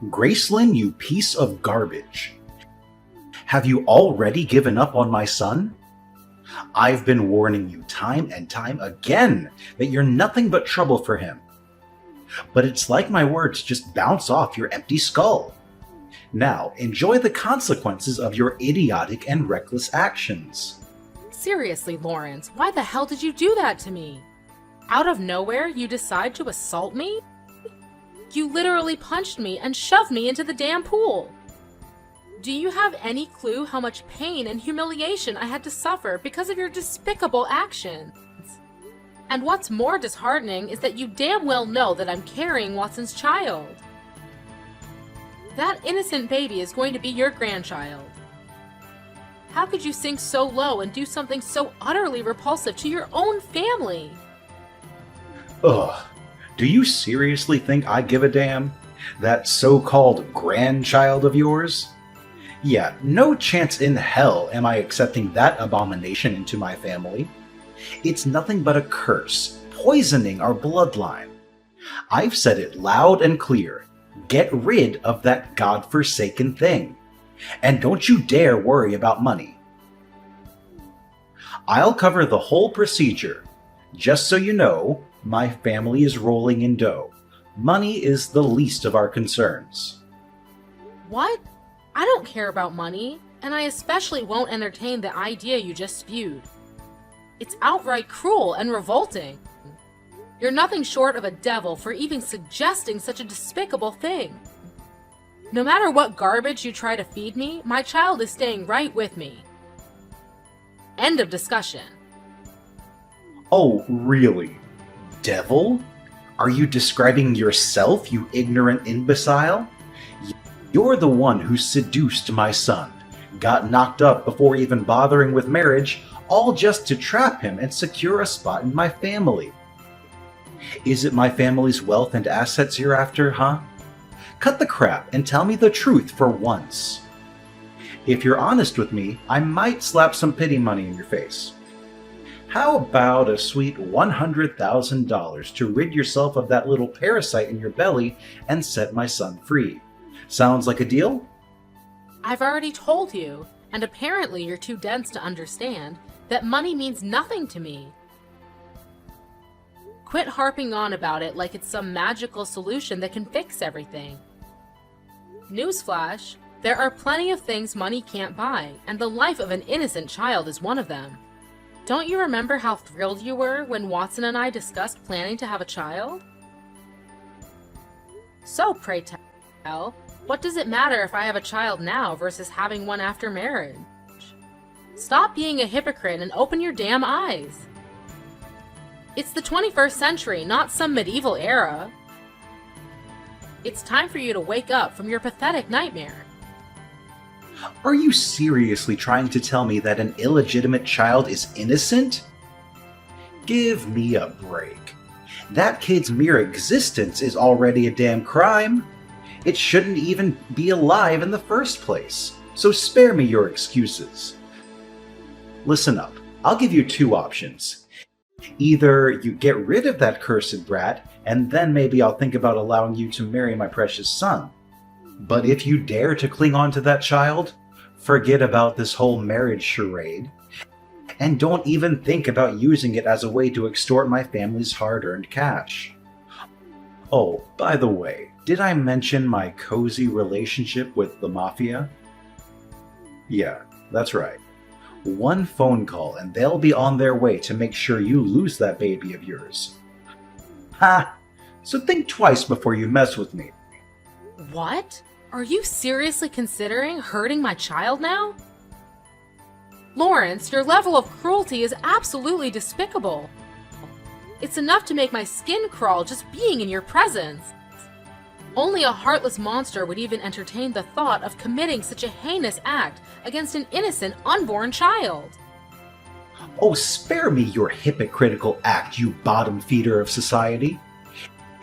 Gracelyn, you piece of garbage. Have you already given up on my son? I've been warning you time and time again that you're nothing but trouble for him. But it's like my words just bounce off your empty skull. Now, enjoy the consequences of your idiotic and reckless actions. Seriously, Lawrence, why the hell did you do that to me? Out of nowhere, you decide to assault me? You literally punched me and shoved me into the damn pool. Do you have any clue how much pain and humiliation I had to suffer because of your despicable actions? And what's more disheartening is that you damn well know that I'm carrying Watson's child. That innocent baby is going to be your grandchild. How could you sink so low and do something so utterly repulsive to your own family? Ugh. Do you seriously think I give a damn? That so-called grandchild of yours? Yeah, no chance in hell am I accepting that abomination into my family. It's nothing but a curse, poisoning our bloodline. I've said it loud and clear. Get rid of that godforsaken thing. And don't you dare worry about money. I'll cover the whole procedure. Just so you know, my family is rolling in dough. Money is the least of our concerns. What? I don't care about money, and I especially won't entertain the idea you just spewed. It's outright cruel and revolting. You're nothing short of a devil for even suggesting such a despicable thing. No matter what garbage you try to feed me, my child is staying right with me. End of discussion. Oh, really? Devil? Are you describing yourself, you ignorant imbecile? You're the one who seduced my son, got knocked up before even bothering with marriage, all just to trap him and secure a spot in my family. Is it my family's wealth and assets you're after, huh? Cut the crap and tell me the truth for once. If you're honest with me, I might slap some pity money in your face. How about a sweet $100,000 to rid yourself of that little parasite in your belly and set my son free? Sounds like a deal? I've already told you, and apparently you're too dense to understand, that money means nothing to me. Quit harping on about it like it's some magical solution that can fix everything. Newsflash, there are plenty of things money can't buy, and the life of an innocent child is one of them. Don't you remember how thrilled you were when Watson and I discussed planning to have a child? So, pray tell, what does it matter if I have a child now versus having one after marriage? Stop being a hypocrite and open your damn eyes. It's the 21st century, not some medieval era. It's time for you to wake up from your pathetic nightmare. Are you seriously trying to tell me that an illegitimate child is innocent? Give me a break. That kid's mere existence is already a damn crime. It shouldn't even be alive in the first place. So spare me your excuses. Listen up. I'll give you two options. Either you get rid of that cursed brat, and then maybe I'll think about allowing you to marry my precious son. But if you dare to cling on to that child, forget about this whole marriage charade, and don't even think about using it as a way to extort my family's hard-earned cash. Oh, by the way, did I mention my cozy relationship with the Mafia? Yeah, that's right. One phone call and they'll be on their way to make sure you lose that baby of yours. Ha! So think twice before you mess with me. What? Are you seriously considering hurting my child now? Lawrence, your level of cruelty is absolutely despicable. It's enough to make my skin crawl just being in your presence. Only a heartless monster would even entertain the thought of committing such a heinous act against an innocent unborn child. Oh, spare me your hypocritical act, you bottom feeder of society.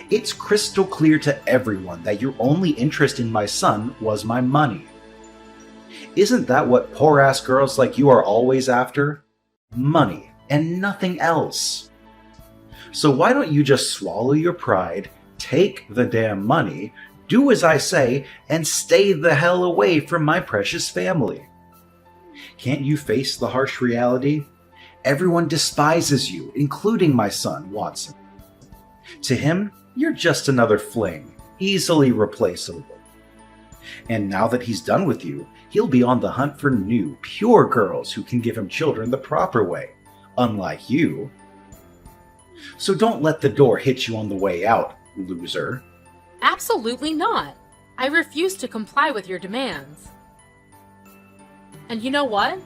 It's crystal clear to everyone that your only interest in my son was my money. Isn't that what poor-ass girls like you are always after? Money, and nothing else. So why don't you just swallow your pride, take the damn money, Do as I say and stay the hell away from my precious family. Can't you face the harsh reality? Everyone despises you, including my son, Watson. To him, you're just another fling, easily replaceable. And now that he's done with you, he'll be on the hunt for new, pure girls who can give him children the proper way, unlike you. So don't let the door hit you on the way out, loser. Absolutely not. I refuse to comply with your demands. And you know what?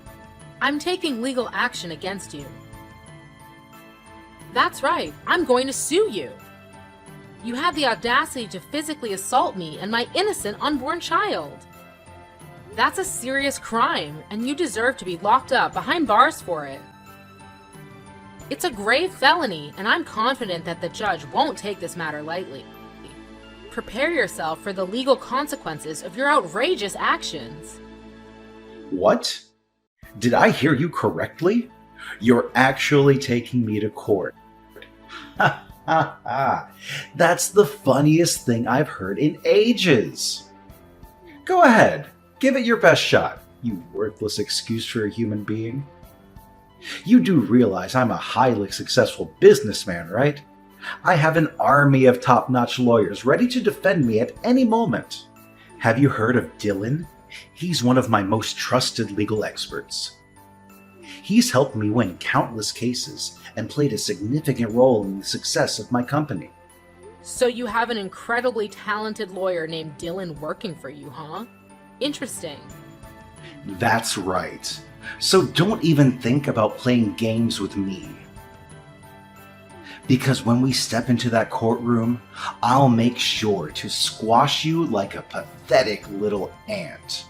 I'm taking legal action against you. That's right, I'm going to sue you. You had the audacity to physically assault me and my innocent unborn child. That's a serious crime, and you deserve to be locked up behind bars for it. It's a grave felony, and I'm confident that the judge won't take this matter lightly. Prepare yourself for the legal consequences of your outrageous actions. What? Did I hear you correctly? You're actually taking me to court. Ha ha ha. That's the funniest thing I've heard in ages. Go ahead, give it your best shot, you worthless excuse for a human being. You do realize I'm a highly successful businessman, right? I have an army of top-notch lawyers ready to defend me at any moment. Have you heard of Dylan? He's one of my most trusted legal experts. He's helped me win countless cases and played a significant role in the success of my company. So you have an incredibly talented lawyer named Dylan working for you, huh? Interesting. That's right. So don't even think about playing games with me. Because when we step into that courtroom, I'll make sure to squash you like a pathetic little ant.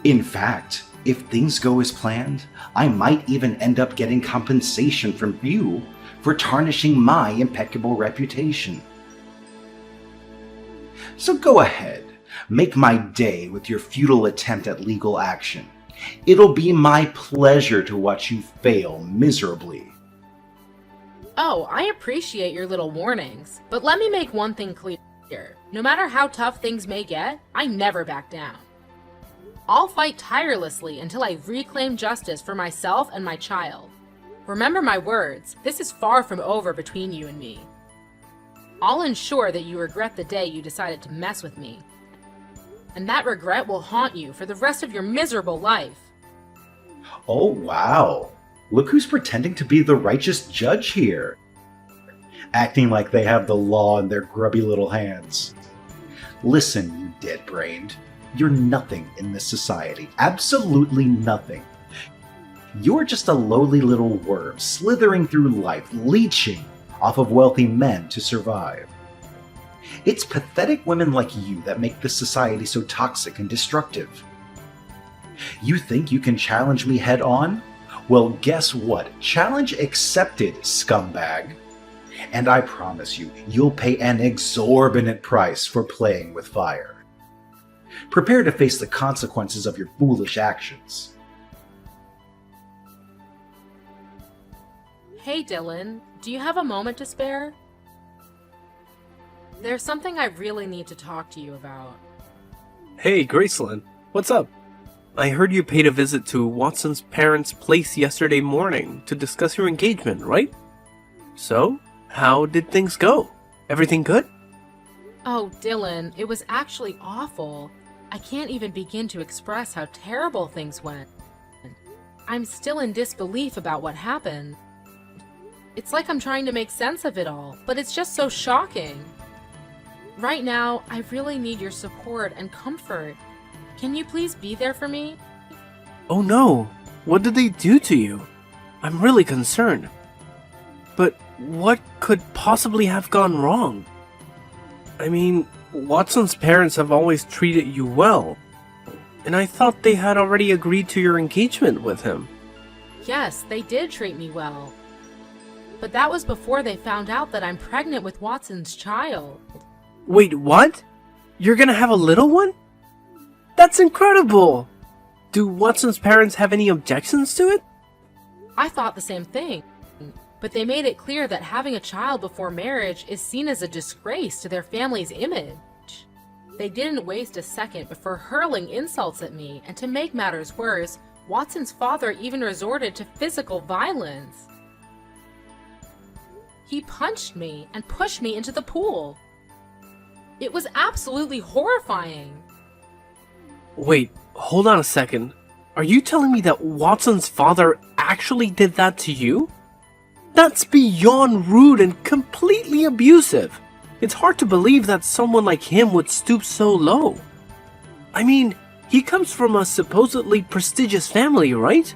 In fact, if things go as planned, I might even end up getting compensation from you for tarnishing my impeccable reputation. So go ahead, make my day with your futile attempt at legal action. It'll be my pleasure to watch you fail miserably. Oh, I appreciate your little warnings, but let me make one thing clear. No matter how tough things may get, I never back down. I'll fight tirelessly until I reclaim justice for myself and my child. Remember my words, this is far from over between you and me. I'll ensure that you regret the day you decided to mess with me. And that regret will haunt you for the rest of your miserable life. Oh, wow. Look who's pretending to be the righteous judge here. Acting like they have the law in their grubby little hands. Listen, you dead-brained. You're nothing in this society. Absolutely nothing. You're just a lowly little worm slithering through life, leeching off of wealthy men to survive. It's pathetic women like you that make this society so toxic and destructive. You think you can challenge me head on? Well, guess what? Challenge accepted, scumbag. And I promise you, you'll pay an exorbitant price for playing with fire. Prepare to face the consequences of your foolish actions. Hey Dylan, do you have a moment to spare? There's something I really need to talk to you about. Hey, Gracelyn, what's up? I heard you paid a visit to Watson's parents' place yesterday morning to discuss your engagement, right? So, how did things go? Everything good? Oh, Dylan, it was actually awful. I can't even begin to express how terrible things went. I'm still in disbelief about what happened. It's like I'm trying to make sense of it all, but it's just so shocking. Right now, I really need your support and comfort. Can you please be there for me? Oh no, what did they do to you? I'm really concerned. But what could possibly have gone wrong? I mean, Watson's parents have always treated you well, and I thought they had already agreed to your engagement with him. Yes, they did treat me well. But that was before they found out that I'm pregnant with Watson's child. Wait, what? You're gonna have a little one? That's incredible! Do Watson's parents have any objections to it? I thought the same thing. but they made it clear that having a child before marriage is seen as a disgrace to their family's image. They didn't waste a second before hurling insults at me, and to make matters worse, Watson's father even resorted to physical violence. He punched me and pushed me into the pool. It was absolutely horrifying. Wait, hold on a second. Are you telling me that Watson's father actually did that to you? That's beyond rude and completely abusive. It's hard to believe that someone like him would stoop so low. I mean, he comes from a supposedly prestigious family, right?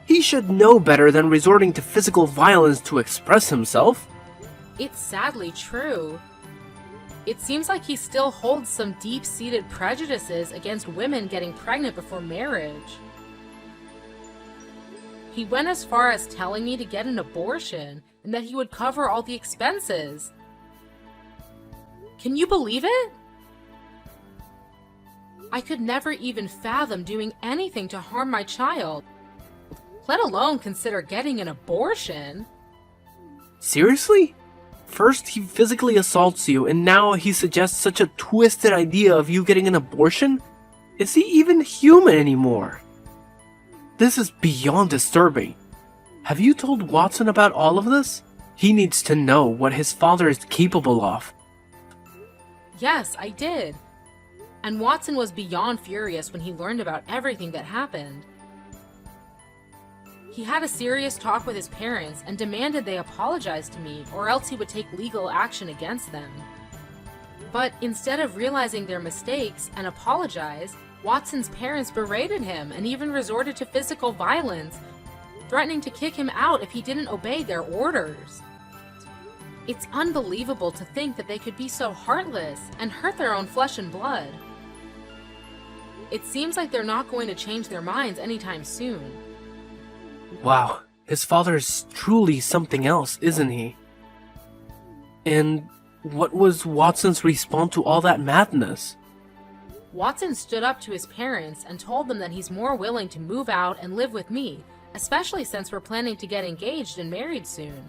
He should know better than resorting to physical violence to express himself. It's sadly true. It seems like he still holds some deep-seated prejudices against women getting pregnant before marriage. He went as far as telling me to get an abortion and that he would cover all the expenses. Can you believe it? I could never even fathom doing anything to harm my child, let alone consider getting an abortion. Seriously? First he physically assaults you, and now he suggests such a twisted idea of you getting an abortion? Is he even human anymore? This is beyond disturbing. Have you told Watson about all of this? He needs to know what his father is capable of. Yes, I did. And Watson was beyond furious when he learned about everything that happened. He had a serious talk with his parents and demanded they apologize to me, or else he would take legal action against them. But instead of realizing their mistakes and apologize, Watson's parents berated him and even resorted to physical violence, threatening to kick him out if he didn't obey their orders. It's unbelievable to think that they could be so heartless and hurt their own flesh and blood. It seems like they're not going to change their minds anytime soon. Wow, his father is truly something else, isn't he? And what was Watson's response to all that madness? Watson stood up to his parents and told them that he's more willing to move out and live with me, especially since we're planning to get engaged and married soon.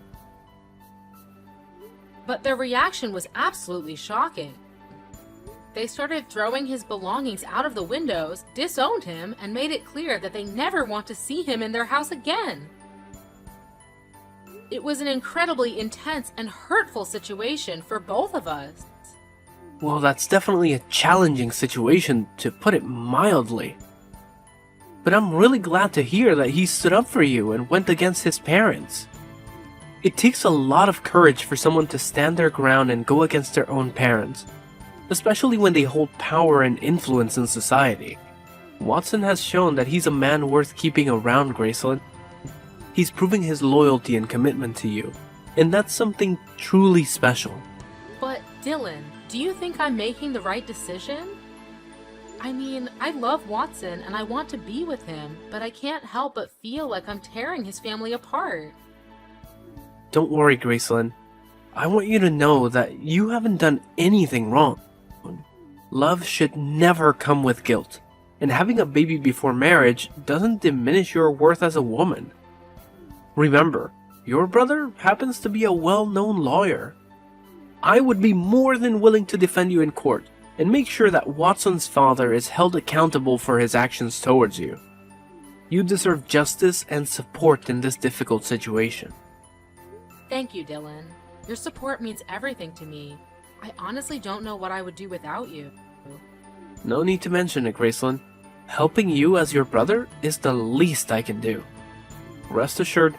But their reaction was absolutely shocking. They started throwing his belongings out of the windows, disowned him, and made it clear that they never want to see him in their house again. It was an incredibly intense and hurtful situation for both of us. Well, that's definitely a challenging situation, to put it mildly. But I'm really glad to hear that he stood up for you and went against his parents. It takes a lot of courage for someone to stand their ground and go against their own parents, especially when they hold power and influence in society. Watson has shown that he's a man worth keeping around, Gracelyn. He's proving his loyalty and commitment to you, and that's something truly special. But, Dylan, do you think I'm making the right decision? I mean, I love Watson and I want to be with him, but I can't help but feel like I'm tearing his family apart. Don't worry, Gracelyn. I want you to know that you haven't done anything wrong. Love should never come with guilt, and having a baby before marriage doesn't diminish your worth as a woman. Remember, your brother happens to be a well-known lawyer. I would be more than willing to defend you in court and make sure that Watson's father is held accountable for his actions towards you. You deserve justice and support in this difficult situation. Thank you, Dylan. Your support means everything to me. I honestly don't know what I would do without you. No need to mention it, Gracelyn. Helping you as your brother is the least I can do. Rest assured,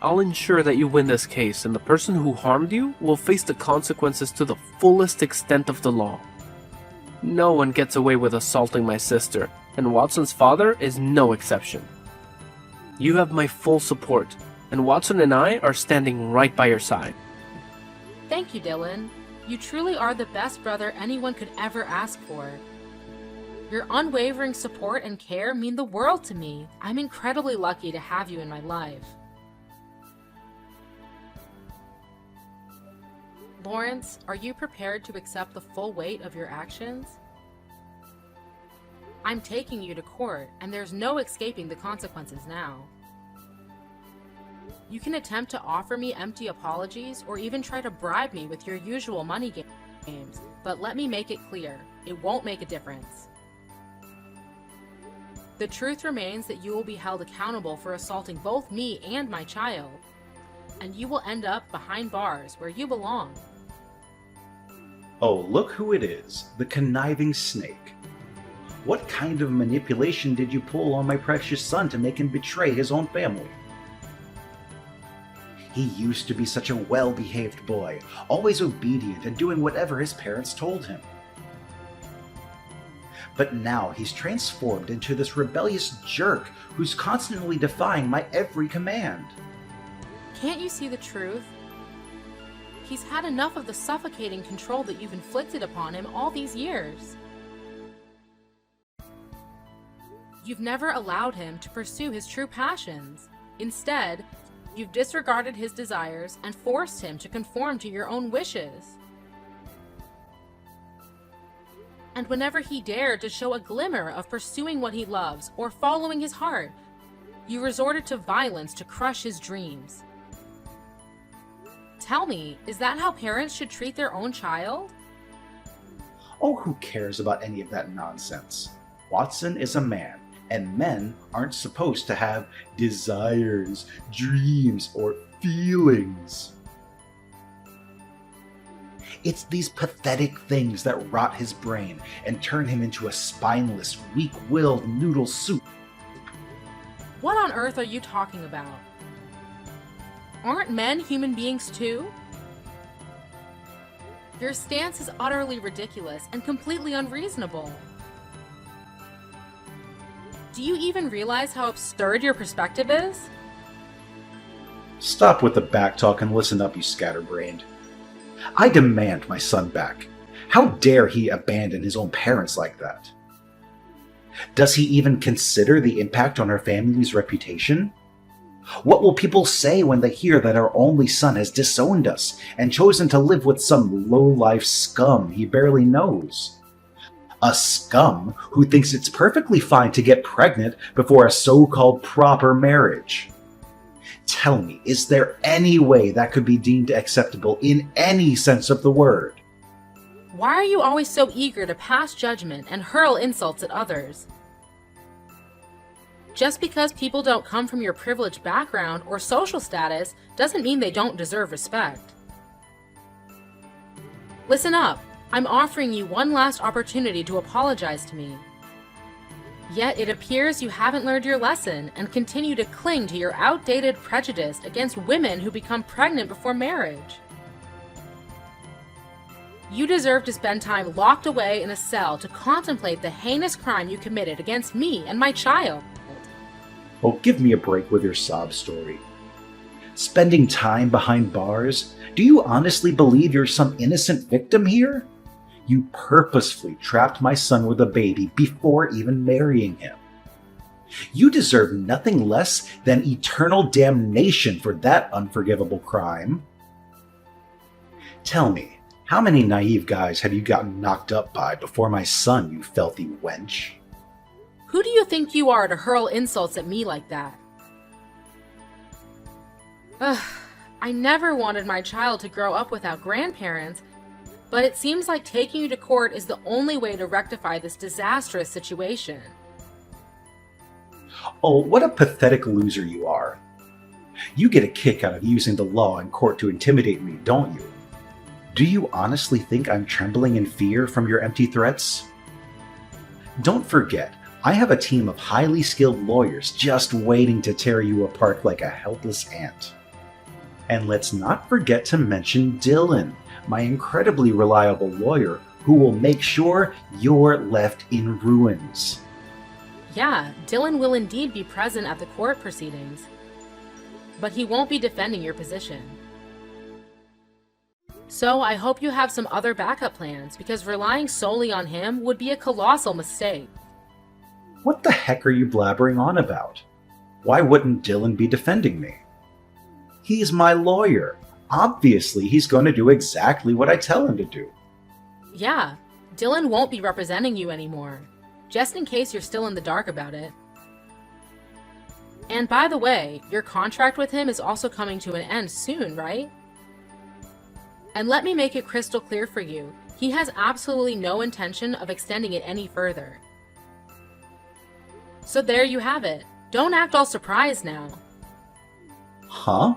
I'll ensure that you win this case, and the person who harmed you will face the consequences to the fullest extent of the law. No one gets away with assaulting my sister, and Watson's father is no exception. You have my full support, and Watson and I are standing right by your side. Thank you, Dylan. You truly are the best brother anyone could ever ask for. Your unwavering support and care mean the world to me. I'm incredibly lucky to have you in my life. Lawrence, are you prepared to accept the full weight of your actions? I'm taking you to court, and there's no escaping the consequences now. You can attempt to offer me empty apologies or even try to bribe me with your usual money games, but let me make it clear, it won't make a difference. The truth remains that you will be held accountable for assaulting both me and my child, and you will end up behind bars where you belong. Oh, look who it is, the conniving snake. What kind of manipulation did you pull on my precious son to make him betray his own family? He used to be such a well-behaved boy, always obedient and doing whatever his parents told him. But now he's transformed into this rebellious jerk who's constantly defying my every command. Can't you see the truth? He's had enough of the suffocating control that you've inflicted upon him all these years. You've never allowed him to pursue his true passions. Instead, you've disregarded his desires and forced him to conform to your own wishes. And whenever he dared to show a glimmer of pursuing what he loves or following his heart, you resorted to violence to crush his dreams. Tell me, is that how parents should treat their own child? Oh, who cares about any of that nonsense? Watson is a man, and men aren't supposed to have desires, dreams, or feelings. It's these pathetic things that rot his brain and turn him into a spineless, weak-willed noodle soup. What on earth are you talking about? Aren't men human beings too? Your stance is utterly ridiculous and completely unreasonable. Do you even realize how absurd your perspective is? Stop with the backtalk and listen up, you scatterbrained. I demand my son back. How dare he abandon his own parents like that? Does he even consider the impact on our family's reputation? What will people say when they hear that our only son has disowned us and chosen to live with some low-life scum he barely knows? A scum who thinks it's perfectly fine to get pregnant before a so-called proper marriage. Tell me, is there any way that could be deemed acceptable in any sense of the word? Why are you always so eager to pass judgment and hurl insults at others? Just because people don't come from your privileged background or social status doesn't mean they don't deserve respect. Listen up, I'm offering you one last opportunity to apologize to me. Yet it appears you haven't learned your lesson and continue to cling to your outdated prejudice against women who become pregnant before marriage. You deserve to spend time locked away in a cell to contemplate the heinous crime you committed against me and my child. Oh, give me a break with your sob story. Spending time behind bars? Do you honestly believe you're some innocent victim here? You purposefully trapped my son with a baby before even marrying him. You deserve nothing less than eternal damnation for that unforgivable crime. Tell me, how many naive guys have you gotten knocked up by before my son, you filthy wench? Who do you think you are to hurl insults at me like that? Ugh, I never wanted my child to grow up without grandparents, but it seems like taking you to court is the only way to rectify this disastrous situation. Oh, what a pathetic loser you are. You get a kick out of using the law in court to intimidate me, don't you? Do you honestly think I'm trembling in fear from your empty threats? Don't forget, I have a team of highly skilled lawyers just waiting to tear you apart like a helpless ant. And let's not forget to mention Dylan, my incredibly reliable lawyer who will make sure you're left in ruins. Yeah, Dylan will indeed be present at the court proceedings, but he won't be defending your position. So I hope you have some other backup plans, because relying solely on him would be a colossal mistake. What the heck are you blabbering on about? Why wouldn't Dylan be defending me? He's my lawyer. Obviously, he's going to do exactly what I tell him to do. Yeah, Dylan won't be representing you anymore, just in case you're still in the dark about it. And by the way, your contract with him is also coming to an end soon, right? And let me make it crystal clear for you, he has absolutely no intention of extending it any further. So there you have it. Don't act all surprised now. Huh?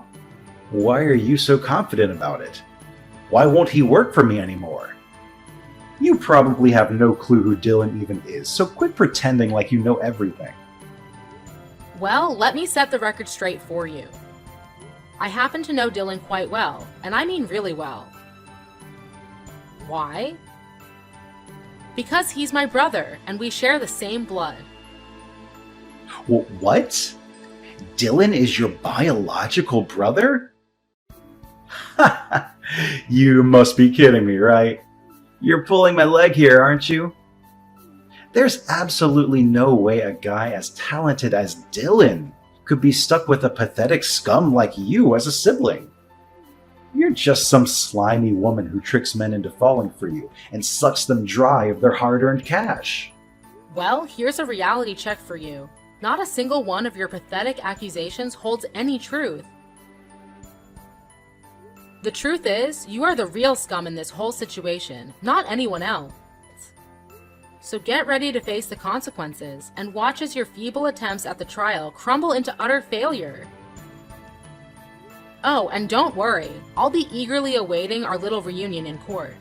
Why are you so confident about it? Why won't he work for me anymore? You probably have no clue who Dylan even is, so quit pretending like you know everything. Well, let me set the record straight for you. I happen to know Dylan quite well, and I mean really well. Why? Because he's my brother, and we share the same blood. What? Dylan is your biological brother? You must be kidding me, right? You're pulling my leg here, aren't you? There's absolutely no way a guy as talented as Dylan could be stuck with a pathetic scum like you as a sibling. You're just some slimy woman who tricks men into falling for you and sucks them dry of their hard-earned cash. Well, here's a reality check for you. Not a single one of your pathetic accusations holds any truth. The truth is, you are the real scum in this whole situation, not anyone else. So get ready to face the consequences, and watch as your feeble attempts at the trial crumble into utter failure. Oh, and don't worry, I'll be eagerly awaiting our little reunion in court.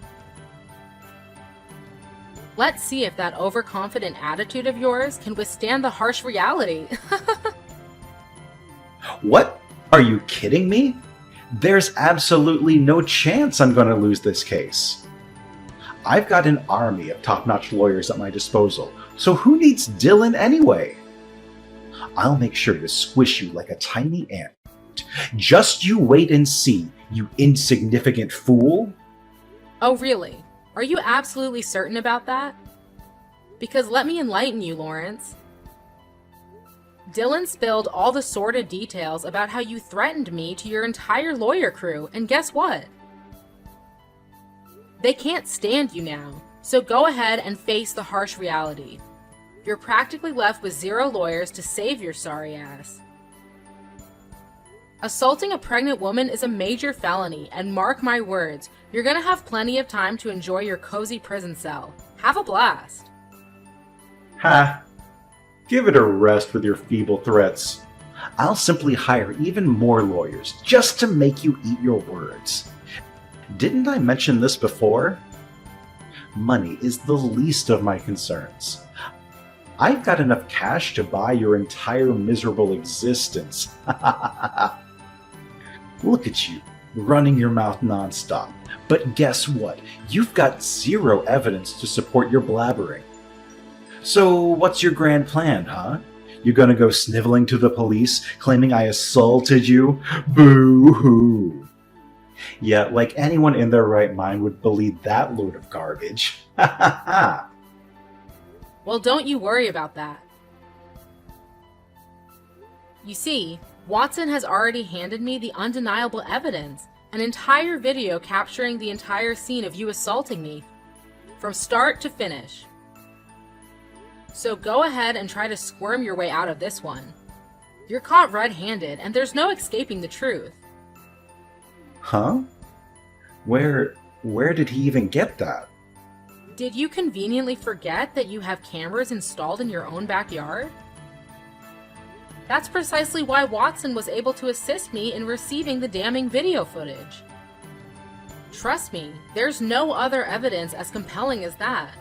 Let's see if that overconfident attitude of yours can withstand the harsh reality. What? Are you kidding me? There's absolutely no chance I'm going to lose this case. I've got an army of top-notch lawyers at my disposal, so who needs Dylan anyway? I'll make sure to squish you like a tiny ant. Just you wait and see, you insignificant fool. Oh, really? Are you absolutely certain about that? Because let me enlighten you, Lawrence. Dylan spilled all the sordid details about how you threatened me to your entire lawyer crew, and guess what? They can't stand you now, so go ahead and face the harsh reality. You're practically left with 0 lawyers to save your sorry ass. Assaulting a pregnant woman is a major felony, and mark my words, you're gonna have plenty of time to enjoy your cozy prison cell. Have a blast. Ha! Give it a rest with your feeble threats. I'll simply hire even more lawyers just to make you eat your words. Didn't I mention this before? Money is the least of my concerns. I've got enough cash to buy your entire miserable existence. Look at you, running your mouth nonstop. But guess what? You've got 0 evidence to support your blabbering. So what's your grand plan, huh? You gonna go sniveling to the police, claiming I assaulted you? Boo-hoo! Yeah, like anyone in their right mind would believe that load of garbage. Ha ha ha! Well, don't you worry about that. You see, Watson has already handed me the undeniable evidence, an entire video capturing the entire scene of you assaulting me, from start to finish. So go ahead and try to squirm your way out of this one. You're caught red-handed, and there's no escaping the truth. Huh? Where did he even get that? Did you conveniently forget that you have cameras installed in your own backyard? That's precisely why Watson was able to assist me in receiving the damning video footage. Trust me, there's no other evidence as compelling as that.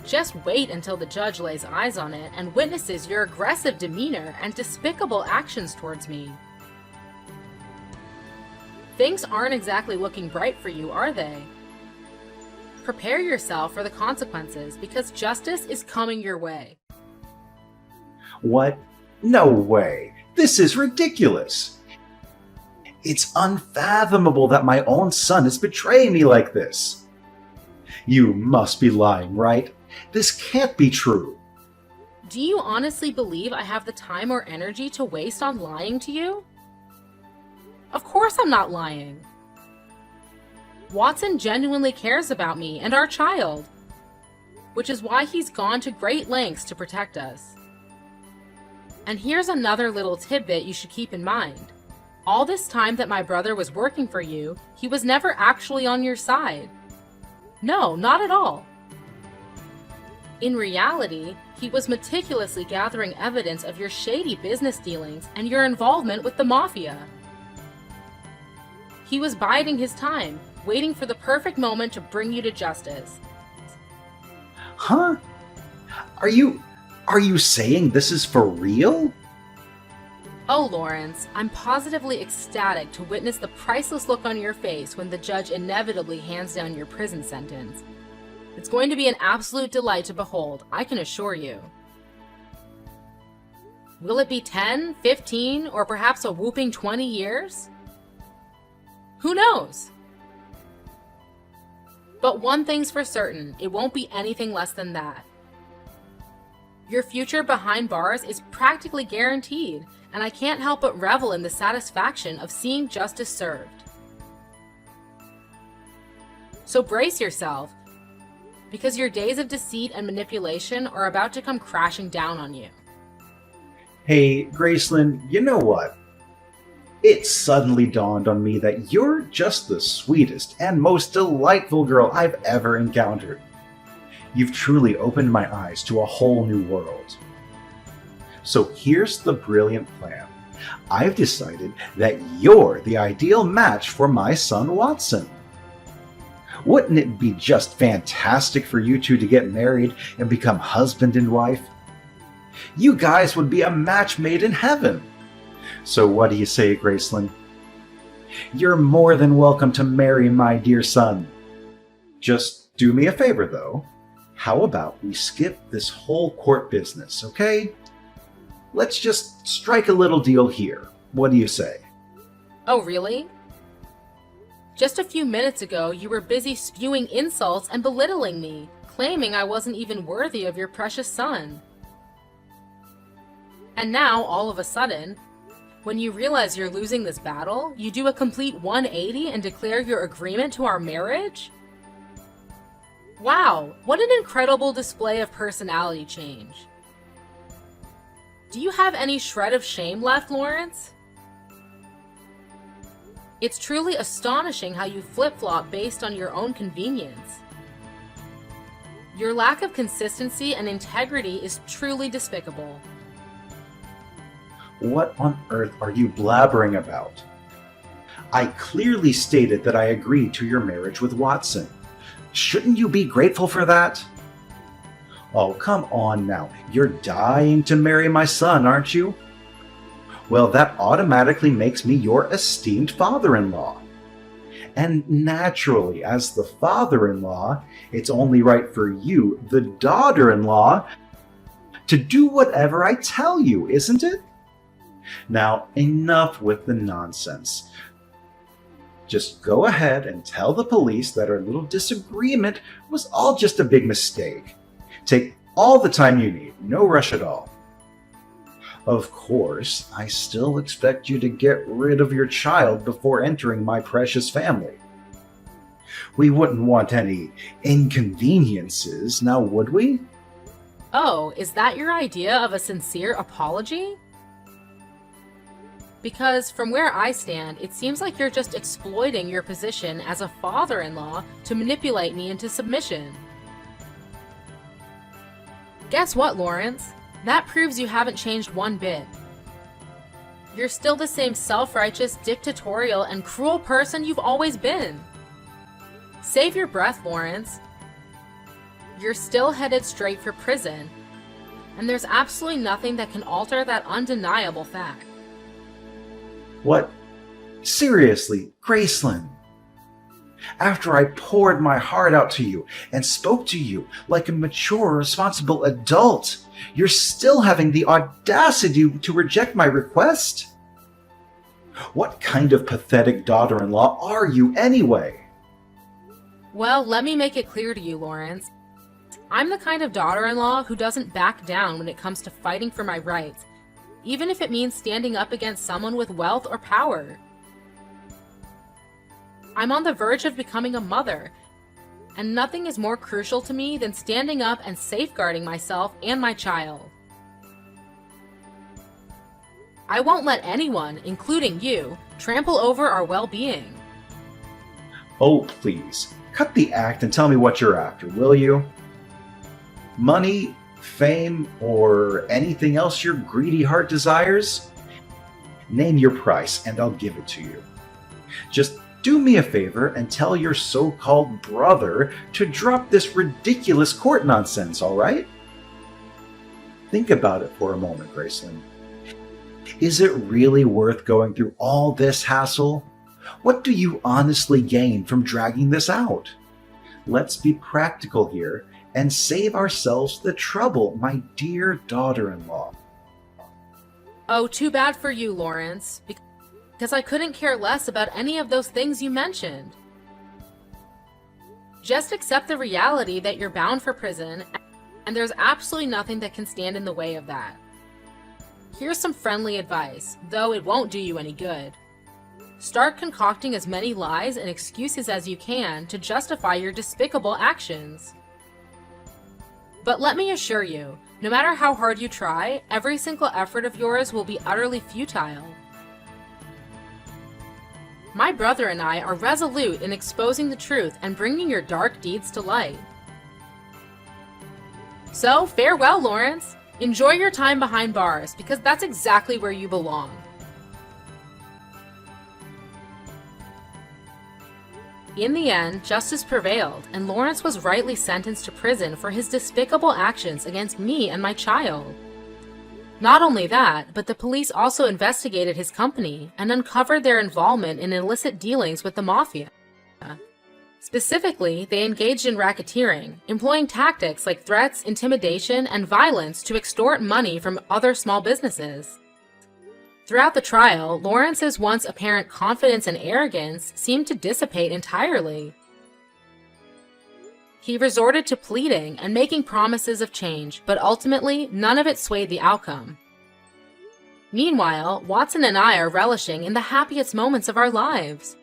Just wait until the judge lays eyes on it and witnesses your aggressive demeanor and despicable actions towards me. Things aren't exactly looking bright for you, are they? Prepare yourself for the consequences, because justice is coming your way. What? No way! This is ridiculous! It's unfathomable that my own son is betraying me like this! You must be lying, right? This can't be true! Do you honestly believe I have the time or energy to waste on lying to you? Of course I'm not lying. Watson genuinely cares about me and our child, which is why he's gone to great lengths to protect us. And here's another little tidbit you should keep in mind. All this time that my brother was working for you, he was never actually on your side. No, not at all. In reality, he was meticulously gathering evidence of your shady business dealings and your involvement with the mafia. He was biding his time, waiting for the perfect moment to bring you to justice. Huh? Are you saying this is for real? Oh, Lawrence, I'm positively ecstatic to witness the priceless look on your face when the judge inevitably hands down your prison sentence. It's going to be an absolute delight to behold, I can assure you. Will it be 10, 15, or perhaps a whooping 20 years? Who knows? But one thing's for certain, it won't be anything less than that. Your future behind bars is practically guaranteed, and I can't help but revel in the satisfaction of seeing justice served. So brace yourself, because your days of deceit and manipulation are about to come crashing down on you. Hey, Gracelyn, you know what? It suddenly dawned on me that you're just the sweetest and most delightful girl I've ever encountered. You've truly opened my eyes to a whole new world. So here's the brilliant plan. I've decided that you're the ideal match for my son Watson. Wouldn't it be just fantastic for you two to get married and become husband and wife? You guys would be a match made in heaven. So what do you say, Gracelyn? You're more than welcome to marry my dear son. Just do me a favor, though. How about we skip this whole court business, okay? Let's just strike a little deal here. What do you say? Oh, really? Just a few minutes ago, you were busy spewing insults and belittling me, claiming I wasn't even worthy of your precious son. And now, all of a sudden, when you realize you're losing this battle, you do a complete 180 and declare your agreement to our marriage? Wow, what an incredible display of personality change. Do you have any shred of shame left, Lawrence? It's truly astonishing how you flip-flop based on your own convenience. Your lack of consistency and integrity is truly despicable. What on earth are you blabbering about? I clearly stated that I agreed to your marriage with Watson. Shouldn't you be grateful for that? Oh, come on now. You're dying to marry my son, aren't you? Well, that automatically makes me your esteemed father-in-law. And naturally, as the father-in-law, it's only right for you, the daughter-in-law, to do whatever I tell you, isn't it? Now, enough with the nonsense. Just go ahead and tell the police that our little disagreement was all just a big mistake. Take all the time you need, no rush at all. Of course, I still expect you to get rid of your child before entering my precious family. We wouldn't want any inconveniences, now would we? Oh, is that your idea of a sincere apology? Because from where I stand, it seems like you're just exploiting your position as a father-in-law to manipulate me into submission. Guess what, Lawrence? That proves you haven't changed one bit. You're still the same self-righteous, dictatorial, and cruel person you've always been. Save your breath, Lawrence. You're still headed straight for prison, and there's absolutely nothing that can alter that undeniable fact. What? Seriously, Gracelyn? After I poured my heart out to you and spoke to you like a mature, responsible adult, you're still having the audacity to reject my request? What kind of pathetic daughter-in-law are you anyway? Well, let me make it clear to you, Lawrence. I'm the kind of daughter-in-law who doesn't back down when it comes to fighting for my rights, even if it means standing up against someone with wealth or power. I'm on the verge of becoming a mother, and nothing is more crucial to me than standing up and safeguarding myself and my child. I won't let anyone, including you, trample over our well-being. Oh, please, cut the act and tell me what you're after, will you? Money, fame, or anything else your greedy heart desires? Name your price and I'll give it to you. Just do me a favor and tell your so-called brother to drop this ridiculous court nonsense, all right? Think about it for a moment, Graceland. Is it really worth going through all this hassle? What do you honestly gain from dragging this out? Let's be practical here and save ourselves the trouble, my dear daughter-in-law. Oh, too bad for you, Lawrence, because I couldn't care less about any of those things you mentioned. Just accept the reality that you're bound for prison, and there's absolutely nothing that can stand in the way of that. Here's some friendly advice, though it won't do you any good. Start concocting as many lies and excuses as you can to justify your despicable actions. But let me assure you, no matter how hard you try, every single effort of yours will be utterly futile. My brother and I are resolute in exposing the truth and bringing your dark deeds to light. So, farewell, Lawrence. Enjoy your time behind bars, because that's exactly where you belong. In the end, justice prevailed, and Lawrence was rightly sentenced to prison for his despicable actions against me and my child. Not only that, but the police also investigated his company and uncovered their involvement in illicit dealings with the mafia. Specifically, they engaged in racketeering, employing tactics like threats, intimidation, and violence to extort money from other small businesses. Throughout the trial, Lawrence's once apparent confidence and arrogance seemed to dissipate entirely. He resorted to pleading and making promises of change, but ultimately, none of it swayed the outcome. Meanwhile, Watson and I are relishing in the happiest moments of our lives.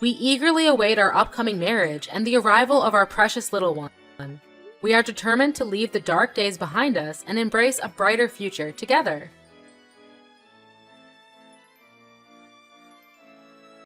We eagerly await our upcoming marriage and the arrival of our precious little one. We are determined to leave the dark days behind us and embrace a brighter future together.